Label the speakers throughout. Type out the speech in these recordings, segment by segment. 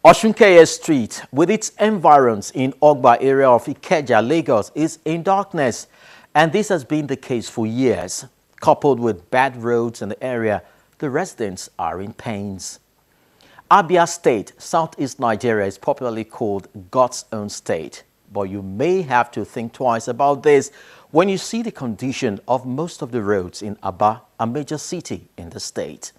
Speaker 1: Oshunkeye Street, with its environs in Ogba area of Ikeja, Lagos, is in darkness, and this has been the case for years. Coupled with bad roads in the area, the residents are in pains. Abia State, southeast Nigeria, is popularly called God's own state. But you may have to think twice about this when you see the condition of most of the roads in Abia, a major city in the state.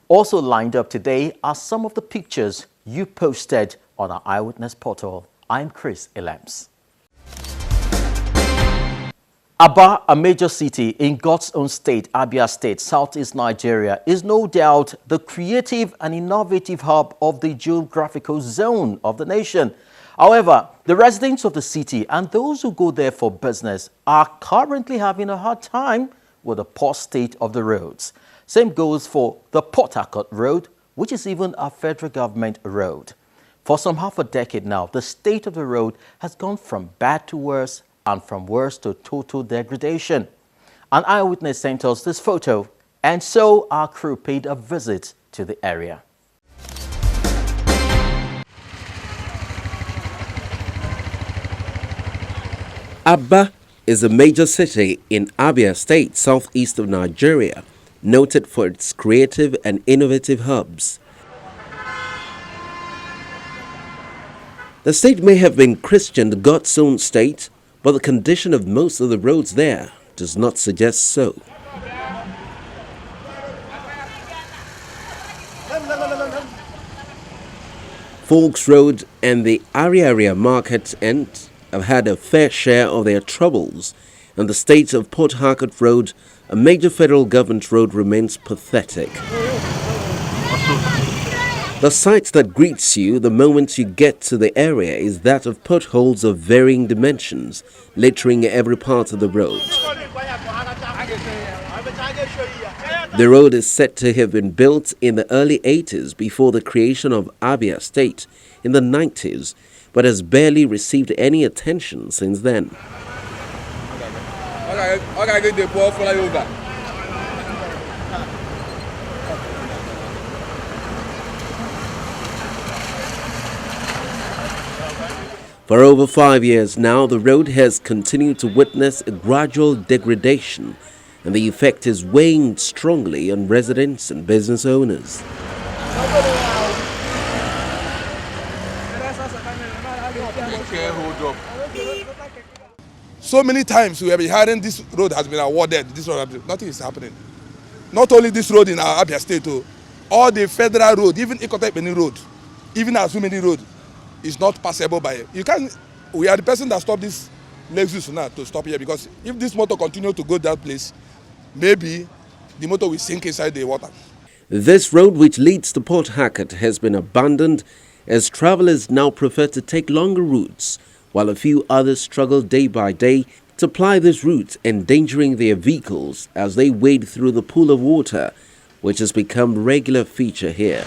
Speaker 1: Also lined up today are some of the pictures you posted on our Eyewitness portal. I'm Chris Elems. Abia, a major city in God's own state, Abia State, southeast Nigeria, is no doubt the creative and innovative hub of the geographical zone of the nation. However, the residents of the city and those who go there for business are currently having a hard time with the poor state of the roads. Same goes for the Port Harcourt Road, which is even a federal government road. For some half a decade now, the state of the road has gone from bad to worse and from worse to total degradation. An eyewitness sent us this photo, and so our crew paid a visit to the area.
Speaker 2: Abia is a major city in Abia State, southeast of Nigeria, noted for its creative and innovative hubs. The state may have been christened God's own state, but the condition of most of the roads there does not suggest so. Folks Road and the Area Market End have had a fair share of their troubles, and the state of Port Harcourt Road, a major federal government road, remains pathetic. The sight that greets you the moment you get to the area is that of potholes of varying dimensions, littering every part of the road. The road is said to have been built in the early 80s before the creation of Abia State in the 90s, but has barely received any attention since then. For over 5 years now, the road has continued to witness a gradual degradation, and the effect is weighing strongly on residents and business owners.
Speaker 3: So many times we have been hearing this road has been awarded, this road, nothing is happening. Not only this road in our Abia State, all the federal road, even Ikotepeni Road, even Azumeni Road, is not passable by. You can. We are the person that stopped this Lexus now to stop here, because if this motor continue to go that place, maybe the motor will sink inside the water.
Speaker 2: This road, which leads to Port Harcourt, has been abandoned as travelers now prefer to take longer routes, while a few others struggle day by day to ply this route, endangering their vehicles as they wade through the pool of water, which has become a regular feature here.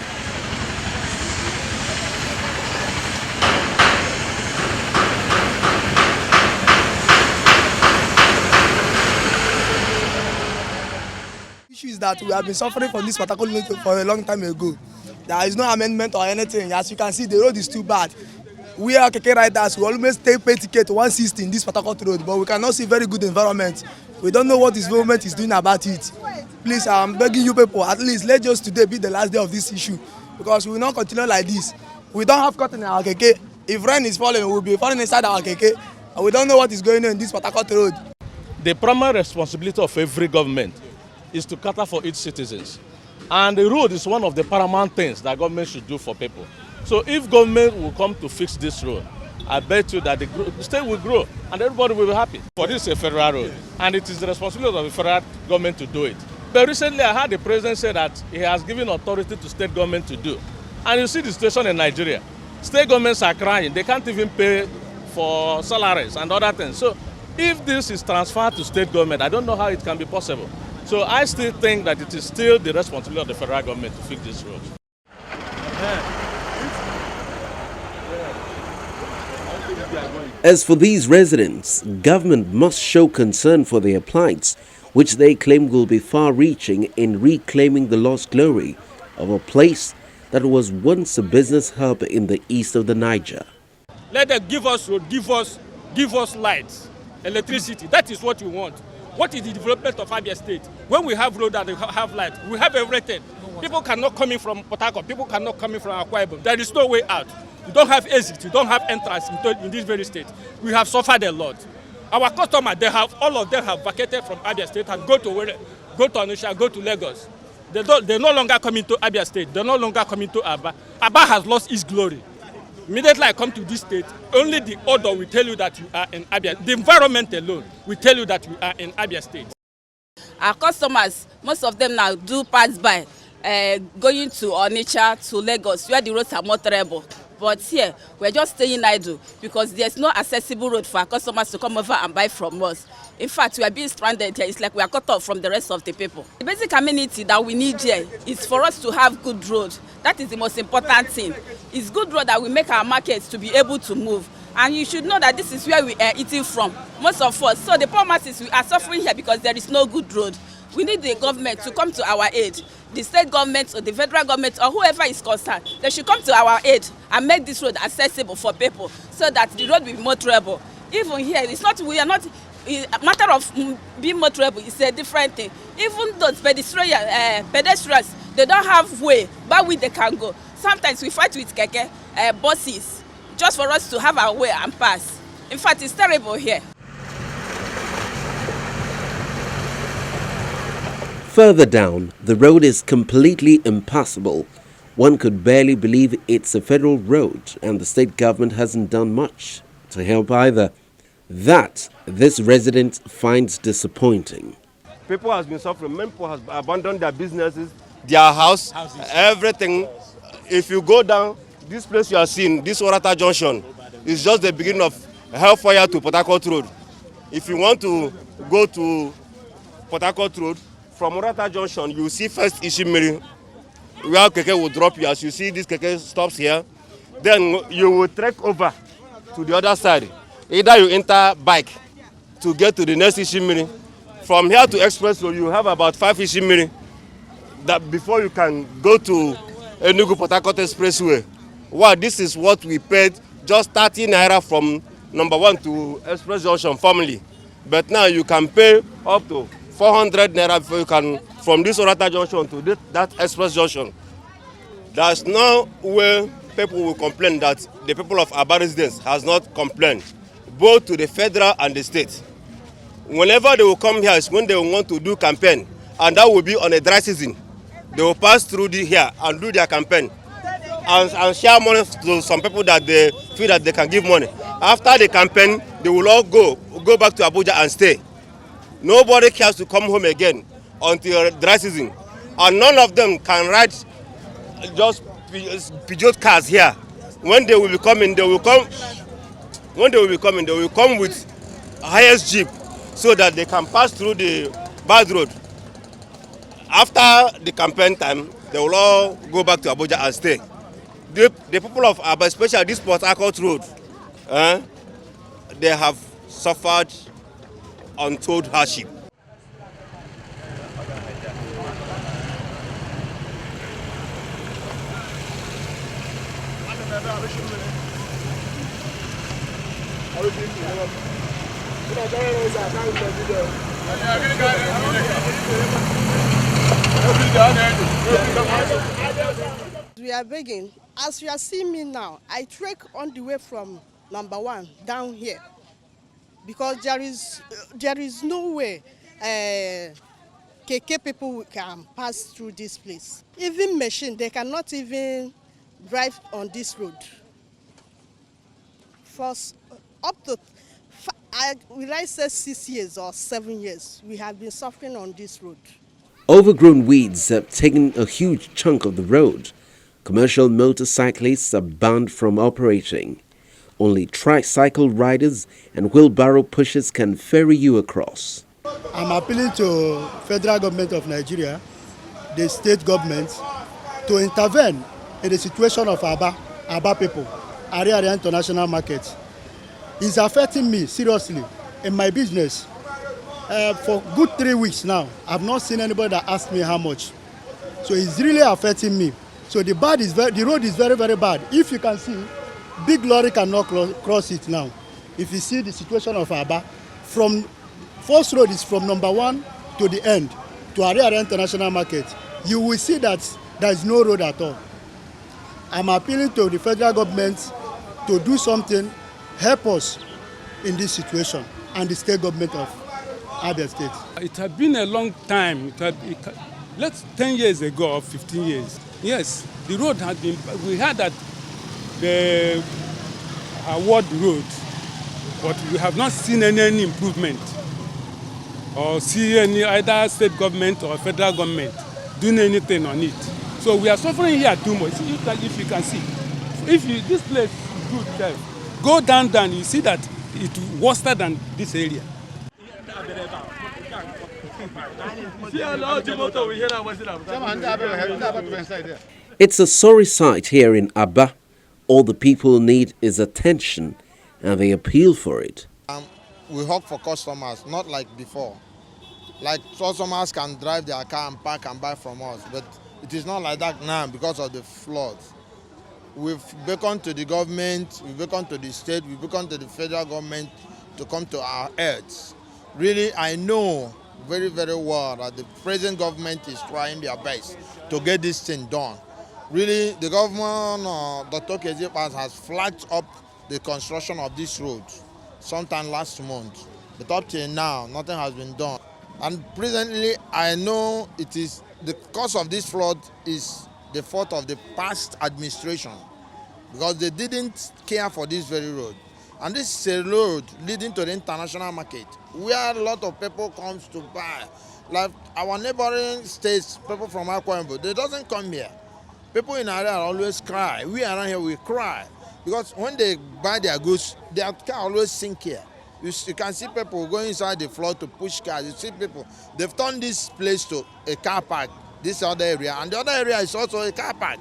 Speaker 4: Is that we have been suffering from this particular road for a long time ago. There is no amendment or anything. As you can see, the road is too bad. We are keke riders. We always pay ticket 160 in this particular road, but we cannot see very good environment. We don't know what this government is doing about it. Please, I'm begging you people, at least let just today be the last day of this issue, because we will not continue like this. We don't have cotton in our keke. If rain is falling, we will be falling inside our keke, and we don't know what is going on in this particular road.
Speaker 5: The primary responsibility of every government is to cater for its citizens. And the road is one of the paramount things that government should do for people. So if government will come to fix this road, I bet you that the state will grow and everybody will be happy. For this is a federal road, and it is the responsibility of the federal government to do it. But recently I heard the president say that he has given authority to state government to do. And you see the situation in Nigeria. State governments are crying. They can't even pay for salaries and other things. So if this is transferred to state government, I don't know how it can be possible. So I still think that it is still the responsibility of the federal government to fix this road.
Speaker 2: As for these residents, government must show concern for their plights, which they claim will be far-reaching in reclaiming the lost glory of a place that was once a business hub in the east of the Niger.
Speaker 6: Let them give us road, give us lights, electricity. That is what we want. What is the development of Abia State? When we have road and we have light, we have everything. People cannot come in from Port Harcourt. People cannot come in from Akwa Ibom. There is no way out. You don't have exit. You don't have entrance in this very state. We have suffered a lot. Our customers, all of them have vacated from Abia State and go to Onitsha, go to Lagos. They no longer come into Abia State. They no longer come into Aba. Aba has lost its glory. Immediately I come to this state, only the odor will tell you that you are in Abia. The environment alone will tell you that you are in Abia State.
Speaker 7: Our customers, most of them now do pass by, going to Onitsha, to Lagos, where the roads are more terrible. But here, we're just staying idle because there's no accessible road for our customers to come over and buy from us. In fact, we are being stranded here. It's like we are cut off from the rest of the people. The basic amenity that we need here is for us to have good road. That is the most important thing. It's good road that will make our markets to be able to move. And you should know that this is where we are eating from, most of us. So the poor masses, we are suffering here because there is no good road. We need the government to come to our aid. The state government or the federal government or whoever is concerned, they should come to our aid and make this road accessible for people so that the road will be more travelable. Even here, we are not, a matter of being more travelable, it's a different thing. Even those pedestrians, they don't have way, but way they can go. Sometimes we fight with keke, buses, just for us to have our way and pass. In fact, it's terrible here.
Speaker 2: Further down, the road is completely impassable. One could barely believe it's a federal road and the state government hasn't done much to help either. That, this resident finds disappointing.
Speaker 8: People have been suffering. Many people have abandoned their businesses, their houses. Everything. If you go down, this place you are seeing, this Orata Junction, is just the beginning of Hellfire to Port Harcourt Road. If you want to go to Port Harcourt Road, from Orata Junction, you see first Ishimiri, where Keke will drop you. As you see, this Keke stops here. Then you will trek over to the other side. Either you enter bike to get to the next Ishimiri. From here to Express Road, you have about 5 Ishimiri that before you can go to Enugu Port Harcourt Expressway. Wow, this is what we paid, just 30 naira from number 1 to Express Junction formerly. But now you can pay up to 400 naira before you can, from this Orata Junction to that Express Junction. There's no way people will complain that the people of Abia residents has not complained, both to the federal and the state. Whenever they will come here is when they will want to do campaign, and that will be on a dry season. They will pass through here and do their campaign and share money to some people that they feel that they can give money. After the campaign, they will all go back to Abuja and stay. Nobody cares to come home again until dry season. And none of them can ride just Peugeot cars here. When they will be coming, they will come with highest jeep so that they can pass through the bad road. After the campaign time, they will all go back to Abuja and stay. The people of Abia, especially this Port Harcourt Road, they have suffered untold hardship.
Speaker 9: We are begging. As you are seeing me now, I trek on the way from number 1 down here because there is no way KK people can pass through this place. Even machine, they cannot even drive on this road. For up to, will I say 6 years or 7 years, we have been suffering on this road.
Speaker 2: Overgrown weeds have taken a huge chunk of the road. Commercial motorcyclists are banned from operating. Only tricycle riders and wheelbarrow pushers can ferry you across.
Speaker 10: I'm appealing to federal government of Nigeria, the state government, to intervene in the situation of Abia people, Area International Market. It's affecting me seriously in my business. For good 3 weeks now, I've not seen anybody that asked me how much. So it's really affecting me. So the road is very, very bad. If you can see, big lorry cannot cross it now. If you see the situation of Abia, from first road is from number 1 to the end, to Harcourt International Market, you will see that there is no road at all. I'm appealing to the federal government to do something, help us in this situation, and the state government of Abia State.
Speaker 6: It had been a long time. Let's 10 years ago or 15 years. Yes, the road had been, we had that the award road, but we have not seen any improvement or see any either state government or federal government doing anything on it. So we are suffering here too much. If you can see, this place is good, go down, you see that it's worse than this area.
Speaker 2: It's a sorry sight here in Abia. All the people need is attention, and they appeal for it.
Speaker 11: We hope for customers, not like before. Like customers can drive their car and park and buy from us, but it is not like that now because of the floods. We've beckoned to the government, we've beckoned to the state, we've beckoned to the federal government to come to our aid. Really, I know very, very well that the present government is trying their best to get this thing done. Really, the government, Dr. Kezipas, has flagged up the construction of this road sometime last month. But up till now, nothing has been done. And presently, I know it is the cause of this flood is the fault of the past administration, because they didn't care for this very road. And this is a road leading to the international market, where a lot of people come to buy. Like our neighboring states, people from Harcourt, they doesn't come here. People in area always cry. We around here, we cry. Because when they buy their goods, their car always sink here. You can see people going inside the floor to push cars. You see people, they've turned this place to a car park, this other area. And the other area is also a car park.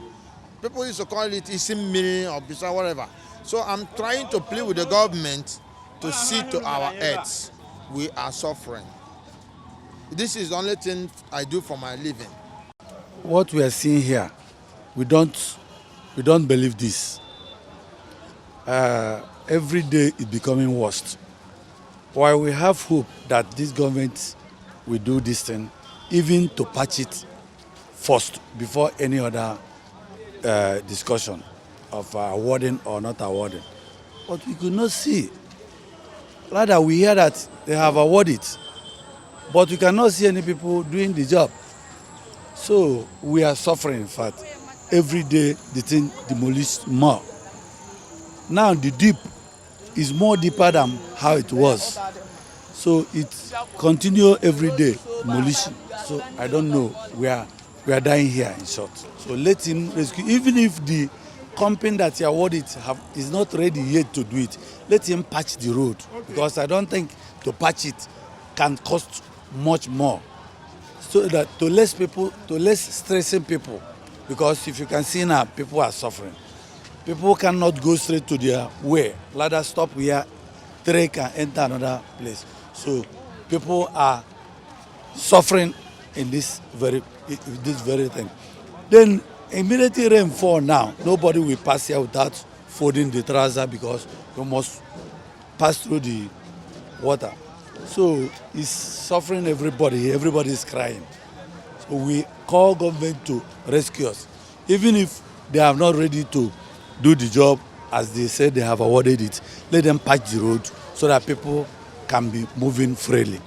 Speaker 11: People used to call it Isimiri or Bisa, whatever. So I'm trying to plead with the government to see to our heads. We are suffering. This is the only thing I do for my living.
Speaker 12: What we are seeing here, we don't believe this. Every day it's becoming worse. While we have hope that this government will do this thing, even to patch it first before any other discussion of awarding or not awarding. But we could not see. Rather, we hear that they have awarded, but we cannot see any people doing the job. So we are suffering, in fact. Every day the thing demolished more. Now the deep is more deeper than how it was. So it continue every day demolition. So I don't know, we are dying here in short. So let him rescue, even if the company that he awarded is not ready yet to do it, let him patch the road, because I don't think to patch it can cost much more. So that to less stressing people, because if you can see now, people are suffering. People cannot go straight to their way. Rather stop here, trek and enter another place. So people are suffering in this very thing. Then immediately rain fall now, nobody will pass here without folding the trouser, because you must pass through the water. So it's suffering everybody. Everybody is crying. So we call government to rescue us, even if they are not ready to do the job as they said they have awarded it. Let them patch the road so that people can be moving freely.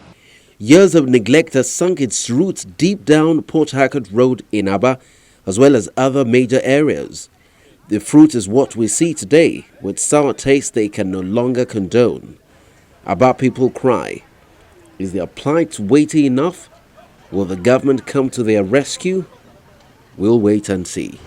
Speaker 2: Years of neglect has sunk its roots deep down Port Harcourt Road in Abia, as well as other major areas. The fruit is what we see today, with sour taste they can no longer condone. Abia people cry. Is their plight weighty enough? Will the government come to their rescue? We'll wait and see.